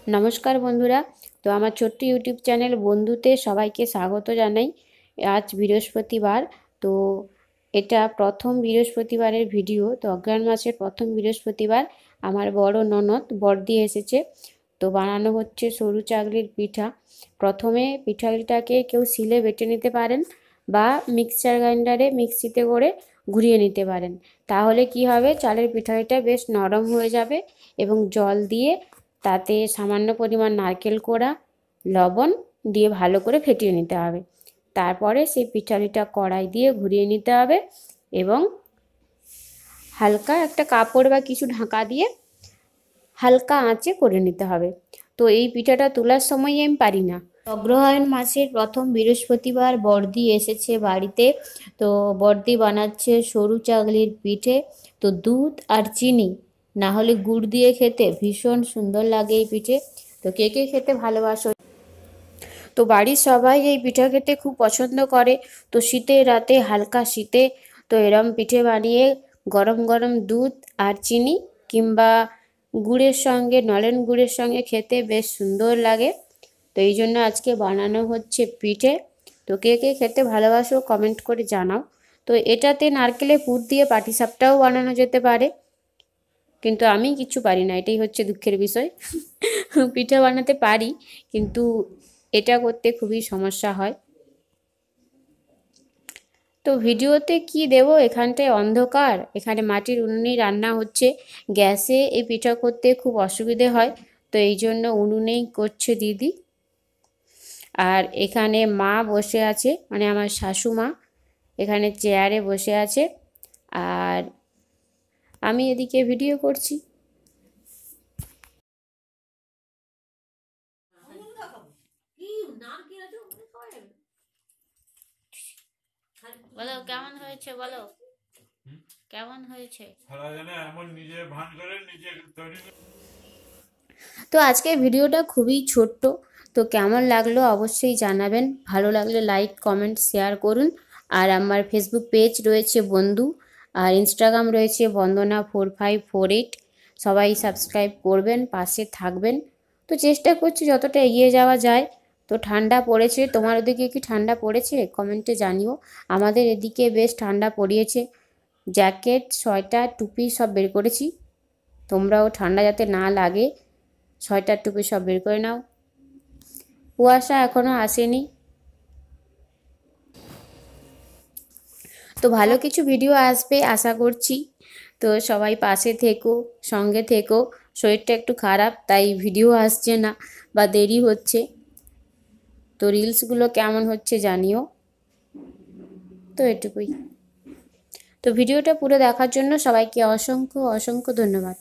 নমস্কার বন্ধুরা। তো আমার ছোট্ট ইউটিউব চ্যানেল বন্ধুতে সবাইকে স্বাগত জানাই। আজ বৃহস্পতিবার। তো এটা প্রথম বৃহস্পতিবারের ভিডিও। তো অগ্রহায়ণ মাসের প্রথম বৃহস্পতিবার আমার বড় ননদ বড়দি এসেছে। তো বানানো হচ্ছে সরু চাগলির পিঠা। প্রথমে পিঠাটাকে কেউ শিলে বেটে নিতে পারেন বা মিক্সচার গ্রাইন্ডারে মিক্সিতে করে ঘুরিয়ে নিতে পারেন। তাহলে কি হবে, চালের পিঠাটা বেশ নরম হয়ে যাবে এবং জল দিয়ে তাতে সামান্য পরিমাণ নারকেল কোড়া, লবণ দিয়ে ভালো করে ফেটিয়ে নিতে হবে। তারপরে সেই পিঠালিটা কড়াই দিয়ে ঘুরিয়ে নিতে হবে এবং হালকা একটা কাপড় বা কিছু ঢাকা দিয়ে হালকা আঁচে করে নিতে হবে। তো এই পিঠাটা তোলার সময় আমি পারি না। অগ্রহায়ণ মাসের প্রথম বৃহস্পতিবার বড়দি এসেছে বাড়িতে। তো বড়দি বানাচ্ছে সরু চাগলির পিঠে। তো দুধ আর চিনি না হলে গুড় দিয়ে খেতে ভীষণ সুন্দর লাগে এই পিঠে। তো কে কে খেতে ভালোবাসো? তো বাড়ির সবাই এই পিঠা খেতে খুব পছন্দ করে। তো শীতের রাতে হালকা শীতে তো এরম পিঠে বানিয়ে গরম গরম দুধ আর চিনি কিংবা গুড়ের সঙ্গে, নলেন গুড়ের সঙ্গে খেতে বেশ সুন্দর লাগে। তো এই জন্য আজকে বানানো হচ্ছে পিঠে। তো কে কে খেতে ভালোবাসো কমেন্ট করে জানাও। তো এটাতে নারকেলের পুর দিয়ে পাটিসাপটাও বানানো যেতে পারে, কিন্তু আমি কিছু পারি না, এটাই হচ্ছে দুঃখের বিষয়। পিঠা বানাতে পারি কিন্তু এটা করতে খুবই সমস্যা হয়। তো ভিডিওতে কি দেব, এখানটায় অন্ধকার, এখানে মাটির উনুনেই রান্না হচ্ছে। গ্যাসে এই পিঠা করতে খুব অসুবিধে হয়। তো এই জন্য উনুনেই করছে দিদি। আর এখানে মা বসে আছে, মানে আমার শাশু মা এখানে চেয়ারে বসে আছে, আর আমি এদিকে ভিডিও করছি। বলো কেমন হয়েছে, বলো কেমন হয়েছে। তো আজকের ভিডিওটা খুবই ছোট্ট। তো কেমন লাগলো অবশ্যই জানাবেন। ভালো লাগলে লাইক কমেন্ট শেয়ার করুন। আর আমার ফেসবুক পেজ রয়েছে বন্ধু, আর ইনস্টাগ্রাম রয়েছে বন্দনা4548। সবাই সাবস্ক্রাইব করবেন, পাশে থাকবেন। তো চেষ্টা করছি যতটা এগিয়ে যাওয়া যায়। তো ঠান্ডা পড়েছে, তোমার ওদিকে কি ঠান্ডা পড়েছে কমেন্টে জানিও। আমাদের এদিকে বেশ ঠান্ডা পড়িয়েছে। জ্যাকেট, সোয়েটার, টুপি সব বের করেছি। তোমরাও ঠান্ডা যাতে না লাগে সোয়েটার টুপি সব বের করে নাও। কুয়াশা এখনো আসেনি। তো ভালো কিছু ভিডিও আসবে আশা করছি। তো সবাই পাশে থেকো, সঙ্গে থেকো। শরীরটা একটু খারাপ তাই ভিডিও আসছে না বা দেরি হচ্ছে। তো রিলসগুলো কেমন হচ্ছে জানিও। তো এটুকুই। তো ভিডিওটা পুরো দেখার জন্য সবাইকে অসংখ্য অসংখ্য ধন্যবাদ।